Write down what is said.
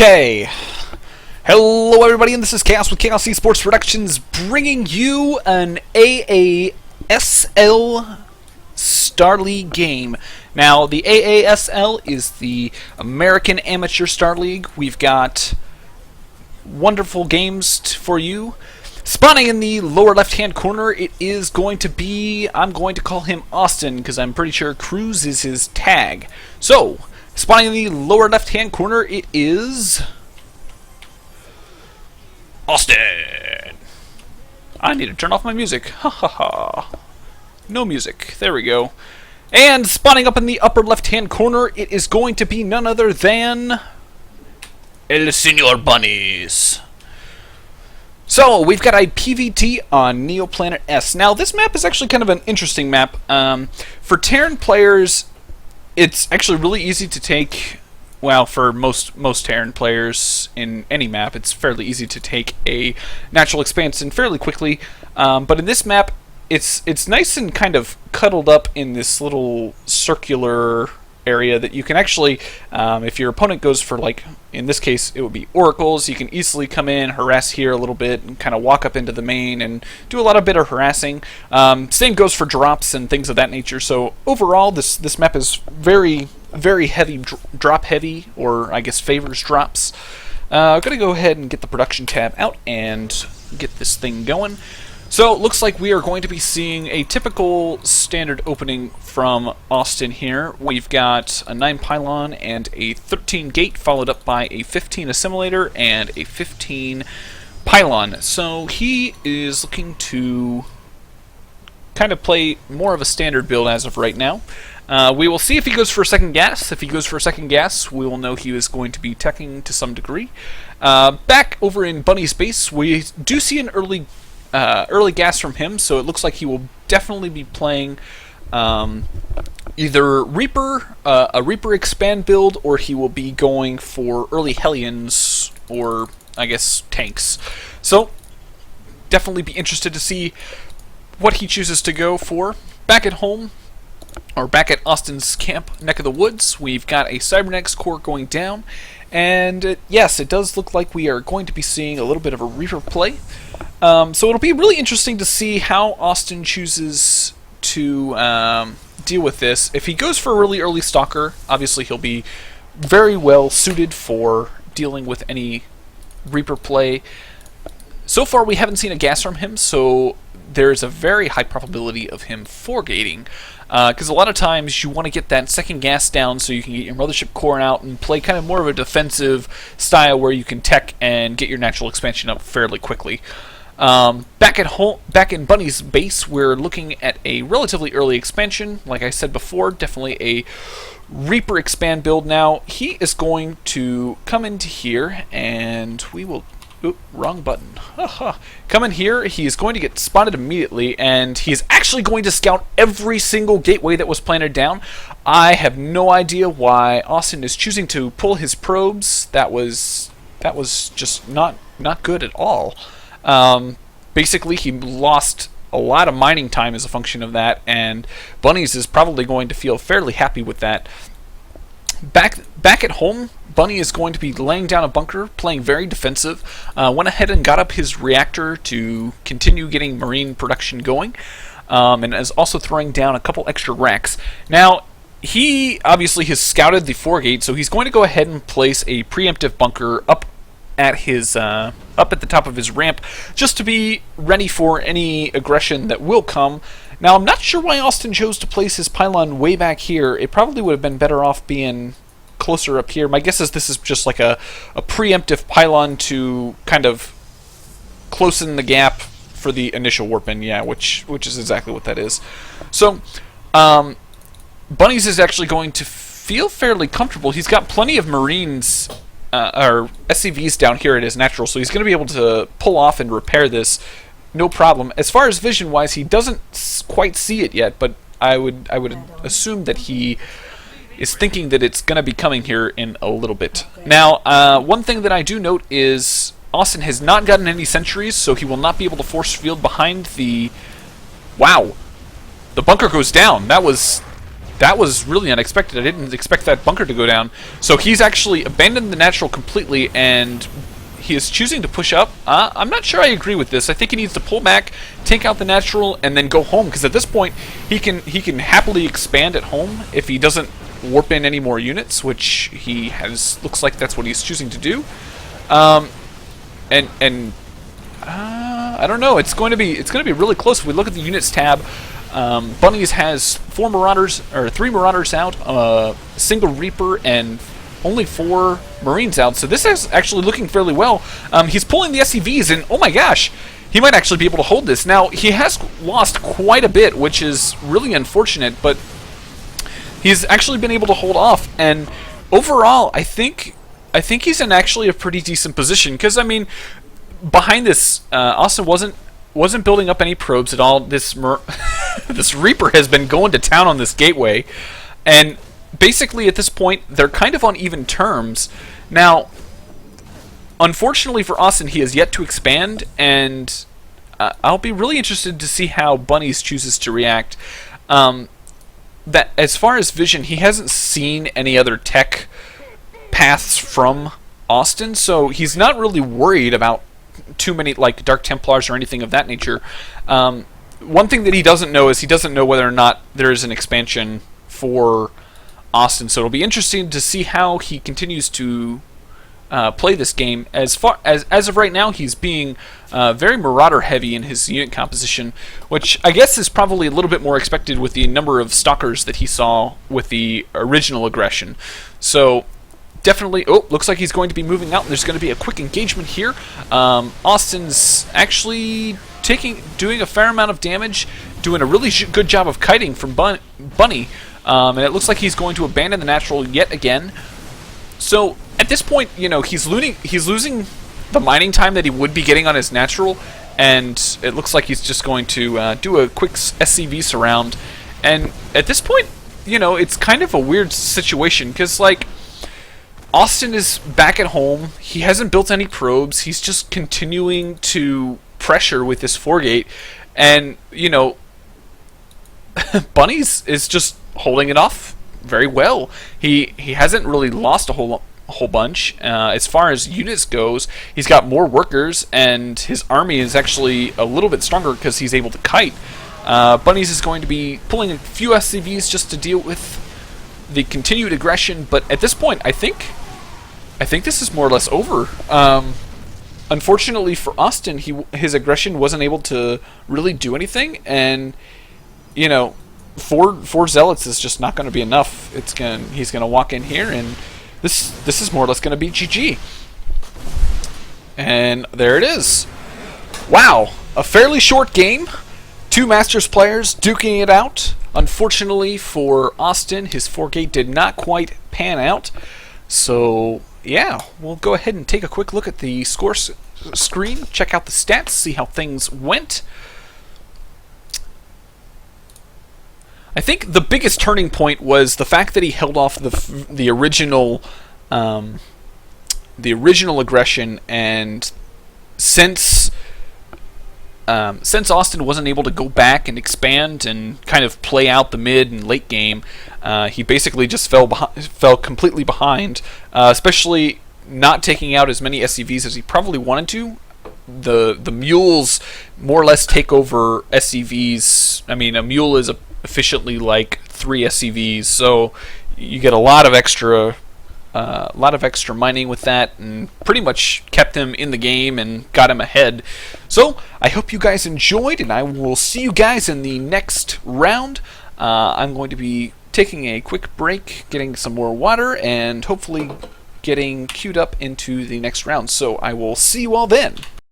Okay. Hello everybody, and this is Chaos with Chaos Esports Productions, bringing you an AASL Star League game. Now, the AASL is the American Amateur Star League. We've got wonderful games for you. Spawning in the lower left-hand corner, it is going to be, I'm going to call him Austin, because I'm pretty sure Cruz is his tag. So, spawning in the lower left-hand corner, it is Austin. I need to turn off my music. Ha ha ha. No music. There we go. And spawning up in the upper left-hand corner, it is going to be none other than El Señor Bunnies. So, we've got a PvT on Neoplanet S. Now, this map is actually kind of an interesting map. For Terran players, it's actually really easy to take. Well, for most Terran players in any map, it's fairly easy to take a natural expansion fairly quickly. But in this map, it's nice and kind of cuddled up in this little circular area that you can actually, if your opponent goes for, like, in this case, it would be oracles, you can easily come in, harass here a little bit, and kind of walk up into the main and do a lot of bit of harassing. Same goes for drops and things of that nature. So overall, this map is very heavy, drop heavy, or I guess favors drops. I'm going to go ahead and get the production tab out and get this thing going. So it looks like we are going to be seeing a typical standard opening from Austin here. We've got a 9 pylon and a 13 gate, followed up by a 15 assimilator and a 15 pylon. So he is looking to kind of play more of a standard build as of right now. We will see if he goes for a second gas. If he goes for a second gas, we will know he is going to be teching to some degree. Back over in Bunny's base, we do see an early gas from him, so it looks like he will definitely be playing either Reaper, a Reaper expand build, or he will be going for early Hellions, or I guess tanks. So definitely be interested to see what he chooses to go for. Back at home, or back at Austin's camp, neck of the woods, we've got a Cybernetics core going down, and yes, it does look like we are going to be seeing a little bit of a Reaper play. So it'll be really interesting to see how Austin chooses to deal with this. If he goes for a really early Stalker, obviously he'll be very well suited for dealing with any Reaper play. So far we haven't seen a gas from him, so there's a very high probability of him foregating. Because a lot of times you want to get that second gas down so you can get your Mothership core out and play kind of more of a defensive style where you can tech and get your natural expansion up fairly quickly. Back at home, back in Bunny's base, we're looking at a relatively early expansion. Like I said before, definitely a Reaper expand build. Now he is going to come into here, and we will. Oop, wrong button. Come in here, he is going to get spotted immediately, and he is actually going to scout every single gateway that was planted down. I have no idea why Austin is choosing to pull his probes. That was just not good at all. Basically, he lost a lot of mining time as a function of that, and Bunnies is probably going to feel fairly happy with that. Back at home, Bunny is going to be laying down a bunker, playing very defensive. Went ahead and got up his reactor to continue getting marine production going, and is also throwing down a couple extra racks. Now, he obviously has scouted the foregate, so he's going to go ahead and place a preemptive bunker up at the top of his ramp, just to be ready for any aggression that will come. Now, I'm not sure why Austin chose to place his pylon way back here. It probably would have been better off being closer up here. My guess is this is just like a preemptive pylon to kind of closen the gap for the initial warp in, yeah, which is exactly what that is. So, Bunnies is actually going to feel fairly comfortable. He's got plenty of Marines, or SCVs down here at his natural, so he's going to be able to pull off and repair this no problem. As far as vision-wise, he doesn't quite see it yet, but I would assume that he is thinking that it's going to be coming here in a little bit. Now, one thing that I do note is Austin has not gotten any sentries, so he will not be able to force field behind the... Wow! The bunker goes down. That was that was really unexpected. I didn't expect that bunker to go down. So he's actually abandoned the natural completely, and he is choosing to push up. I'm not sure I agree with this. I think he needs to pull back, take out the natural, and then go home, because at this point he can happily expand at home if he doesn't warp in any more units, which he has. Looks like that's what he's choosing to do. I don't know. It's going to be really close. If we look at the units tab, Bunnies has 3 Marauders out, a single Reaper, and only 4 Marines out. So this is actually looking fairly well. He's pulling the SCVs, and oh my gosh, he might actually be able to hold this. Now, he has lost quite a bit, which is really unfortunate, but he's actually been able to hold off. And overall, I think he's in actually a pretty decent position, because I mean, behind this, Austin wasn't building up any probes at all. This this Reaper has been going to town on this gateway, and basically at this point they're kind of on even terms. Now, unfortunately for Austin, he has yet to expand, and I'll be really interested to see how Bunnies chooses to react. That as far as vision, he hasn't seen any other tech paths from Austin, so he's not really worried about too many like Dark Templars or anything of that nature. One thing that he doesn't know is he doesn't know whether or not there is an expansion for Austin, so it'll be interesting to see how he continues to play this game. As of right now, he's being very Marauder heavy in his unit composition, which I guess is probably a little bit more expected with the number of Stalkers that he saw with the original aggression. So definitely, looks like he's going to be moving out, and there's going to be a quick engagement here. Austin's actually doing a fair amount of damage, doing a really good job of kiting from Bunny, and it looks like he's going to abandon the natural yet again. So at this point, you know, he's losing the mining time that he would be getting on his natural, and it looks like he's just going to do a quick SCV surround. And at this point, you know, it's kind of a weird situation, because like, Austin is back at home. He hasn't built any probes. He's just continuing to pressure with this 4-gate, and you know, Bunnies is just holding it off very well. He hasn't really lost a whole bunch. As far as units goes, he's got more workers, and his army is actually a little bit stronger because he's able to kite. Bunnies is going to be pulling a few SCVs just to deal with the continued aggression, but at this point, I think this is more or less over. Unfortunately for Austin, his aggression wasn't able to really do anything, and you know, four zealots is just not going to be enough. He's going to walk in here, and this is more or less going to be GG. And there it is. Wow, a fairly short game. 2 Masters players duking it out. Unfortunately for Austin, his 4-gate did not quite pan out. So yeah, we'll go ahead and take a quick look at the score screen, check out the stats, see how things went. I think the biggest turning point was the fact that he held off the original aggression, and since Austin wasn't able to go back and expand and kind of play out the mid and late game, he basically just fell completely behind, especially not taking out as many SCVs as he probably wanted to. The mules more or less take over SCVs. I mean, a mule is efficiently like 3 SCVs, so you get a lot of extra mining with that, and pretty much kept him in the game and got him ahead. So I hope you guys enjoyed, and I will see you guys in the next round. I'm going to be taking a quick break, getting some more water, and hopefully getting queued up into the next round. So I will see you all then.